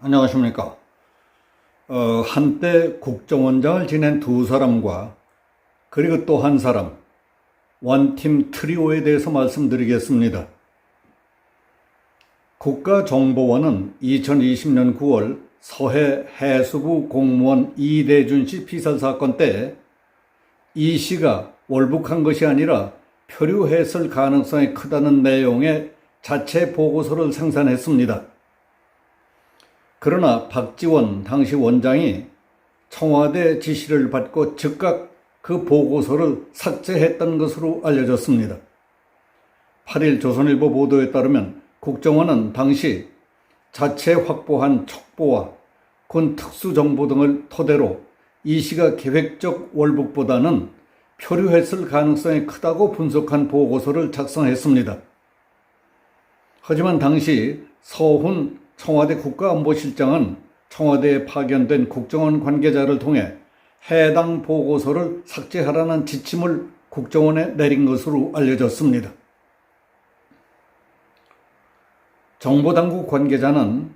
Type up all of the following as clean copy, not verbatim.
안녕하십니까. 한때 국정원장을 지낸 두 사람과 그리고 또 한 사람, 원팀 트리오에 대해서 말씀드리겠습니다. 국가정보원은 2020년 9월 서해 해수부 공무원 이대준 씨 피살 사건 때 이 씨가 월북한 것이 아니라 표류했을 가능성이 크다는 내용의 자체 보고서를 생산했습니다. 그러나 박지원 당시 원장이 청와대 지시를 받고 즉각 그 보고서를 삭제했던 것으로 알려졌습니다. 8일 조선일보 보도에 따르면 국정원은 당시 자체 확보한 첩보와 군 특수정보 등을 토대로 이 씨가 계획적 월북보다는 표류했을 가능성이 크다고 분석한 보고서를 작성했습니다. 하지만 당시 서훈 청와대 국가안보실장은 청와대에 파견된 국정원 관계자를 통해 해당 보고서를 삭제하라는 지침을 국정원에 내린 것으로 알려졌습니다. 정보당국 관계자는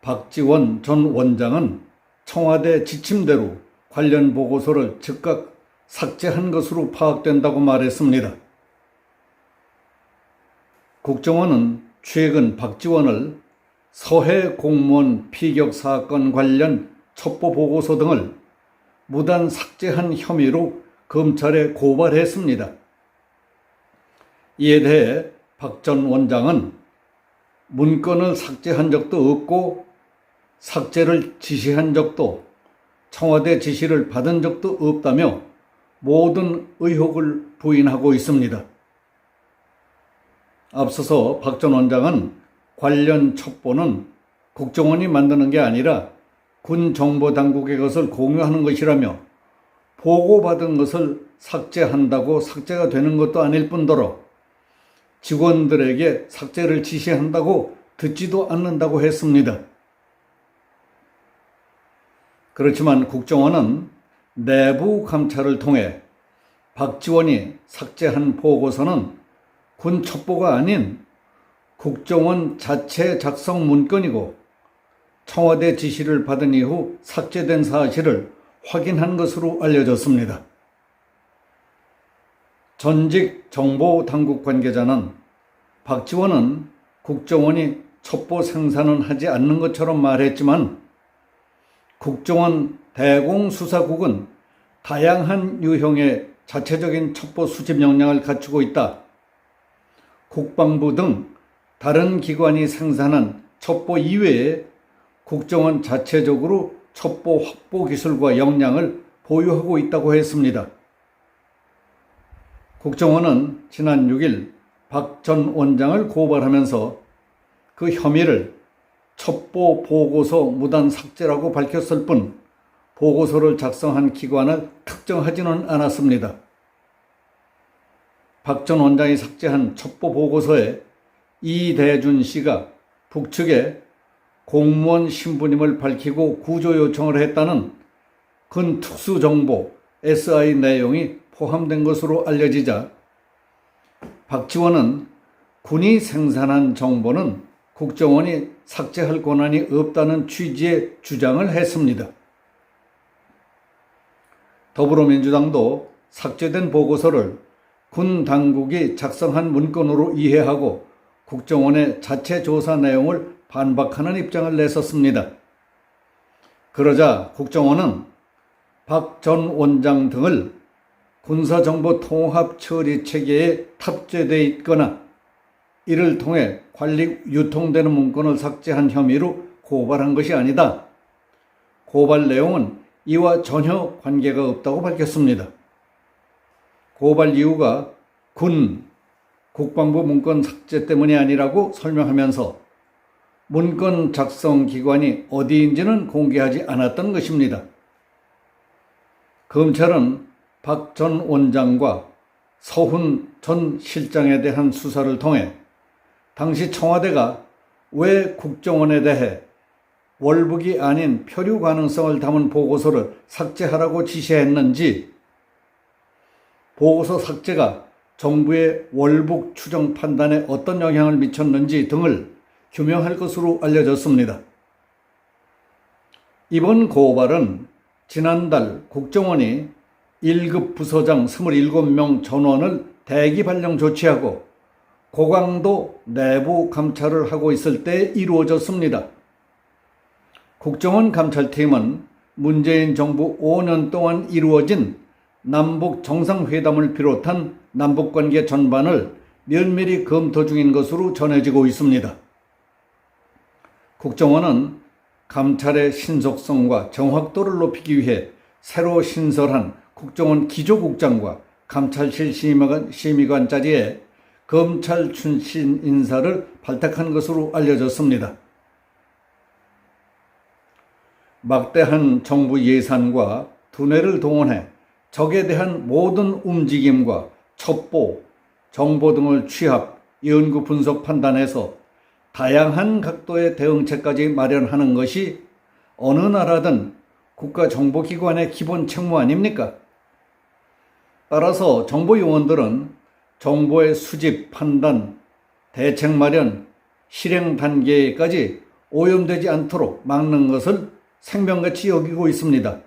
박지원 전 원장은 청와대 지침대로 관련 보고서를 즉각 삭제한 것으로 파악된다고 말했습니다. 국정원은 최근 박지원을 서해 공무원 피격 사건 관련 첩보 보고서 등을 무단 삭제한 혐의로 검찰에 고발했습니다. 이에 대해 박 전 원장은 문건을 삭제한 적도 없고 삭제를 지시한 적도 청와대 지시를 받은 적도 없다며 모든 의혹을 부인하고 있습니다. 앞서서 박 전 원장은 관련 첩보는 국정원이 만드는 게 아니라 군 정보당국의 것을 공유하는 것이라며 보고받은 것을 삭제한다고 삭제가 되는 것도 아닐 뿐더러 직원들에게 삭제를 지시한다고 듣지도 않는다고 했습니다. 그렇지만 국정원은 내부 감찰을 통해 박지원이 삭제한 보고서는 군 첩보가 아닌 국정원 자체 작성 문건이고 청와대 지시를 받은 이후 삭제된 사실을 확인한 것으로 알려졌습니다. 전직 정보당국 관계자는 박지원은 국정원이 첩보 생산은 하지 않는 것처럼 말했지만 국정원 대공수사국은 다양한 유형의 자체적인 첩보 수집 역량을 갖추고 있다. 국방부 등 다른 기관이 생산한 첩보 이외에 국정원 자체적으로 첩보 확보 기술과 역량을 보유하고 있다고 했습니다. 국정원은 지난 6일 박 전 원장을 고발하면서 그 혐의를 첩보 보고서 무단 삭제라고 밝혔을 뿐 보고서를 작성한 기관을 특정하지는 않았습니다. 박 전 원장이 삭제한 첩보 보고서에 이대준 씨가 북측에 공무원 신분임을 밝히고 구조 요청을 했다는 군 특수정보 SI 내용이 포함된 것으로 알려지자 박지원은 군이 생산한 정보는 국정원이 삭제할 권한이 없다는 취지의 주장을 했습니다. 더불어민주당도 삭제된 보고서를 군 당국이 작성한 문건으로 이해하고 국정원의 자체 조사 내용을 반박하는 입장을 냈었습니다. 그러자 국정원은 박 전 원장 등을 군사정보통합처리체계에 탑재되어 있거나 이를 통해 관리 유통되는 문건을 삭제한 혐의로 고발한 것이 아니다. 고발 내용은 이와 전혀 관계가 없다고 밝혔습니다. 고발 이유가 국방부 문건 삭제 때문이 아니라고 설명하면서 문건 작성 기관이 어디인지는 공개하지 않았던 것입니다. 검찰은 박 전 원장과 서훈 전 실장에 대한 수사를 통해 당시 청와대가 왜 국정원에 대해 월북이 아닌 표류 가능성을 담은 보고서를 삭제하라고 지시했는지, 보고서 삭제가 정부의 월북 추정 판단에 어떤 영향을 미쳤는지 등을 규명할 것으로 알려졌습니다. 이번 고발은 지난달 국정원이 1급 부서장 27명 전원을 대기 발령 조치하고 고강도 내부 감찰을 하고 있을 때 이루어졌습니다. 국정원 감찰팀은 문재인 정부 5년 동안 이루어진 남북 정상회담을 비롯한 남북관계 전반을 면밀히 검토 중인 것으로 전해지고 있습니다. 국정원은 감찰의 신속성과 정확도를 높이기 위해 새로 신설한 국정원 기조국장과 감찰실 심의관 자리에 검찰 출신 인사를 발탁한 것으로 알려졌습니다. 막대한 정부 예산과 두뇌를 동원해 적에 대한 모든 움직임과 첩보, 정보 등을 취합, 연구 분석 판단해서 다양한 각도의 대응책까지 마련하는 것이 어느 나라든 국가정보기관의 기본 책무 아닙니까? 따라서 정보요원들은 정보의 수집, 판단, 대책 마련, 실행 단계까지 오염되지 않도록 막는 것을 생명같이 여기고 있습니다.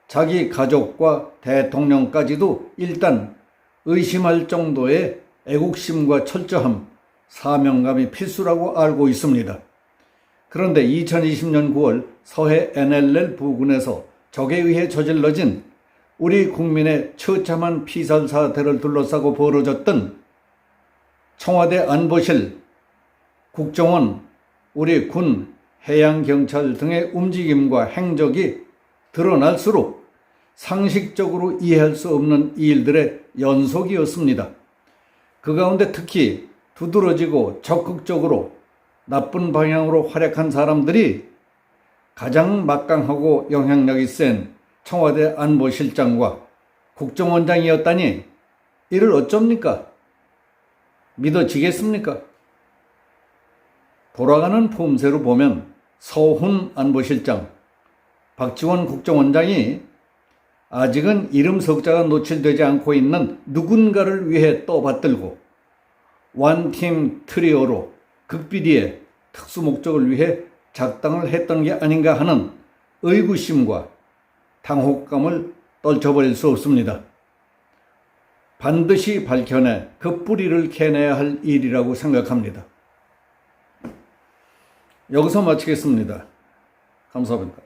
자기 가족과 대통령까지도 일단 의심할 정도의 애국심과 철저함, 사명감이 필수라고 알고 있습니다. 그런데 2020년 9월 서해 NLL 부근에서 적에 의해 저질러진 우리 국민의 처참한 피살 사태를 둘러싸고 벌어졌던 청와대 안보실, 국정원, 우리 군, 해양경찰 등의 움직임과 행적이 드러날수록 상식적으로 이해할 수 없는 일들의 연속이었습니다. 그 가운데 특히 두드러지고 적극적으로 나쁜 방향으로 활약한 사람들이 가장 막강하고 영향력이 센 청와대 안보실장과 국정원장이었다니 이를 어쩝니까? 믿어지겠습니까? 돌아가는 폼새로 보면 서훈 안보실장, 박지원 국정원장이 아직은 이름 석자가 노출되지 않고 있는 누군가를 위해 떠받들고 원팀 트리오로 극비리의 특수 목적을 위해 작당을 했던 게 아닌가 하는 의구심과 당혹감을 떨쳐버릴 수 없습니다. 반드시 밝혀내 그 뿌리를 캐내야 할 일이라고 생각합니다. 여기서 마치겠습니다. 감사합니다.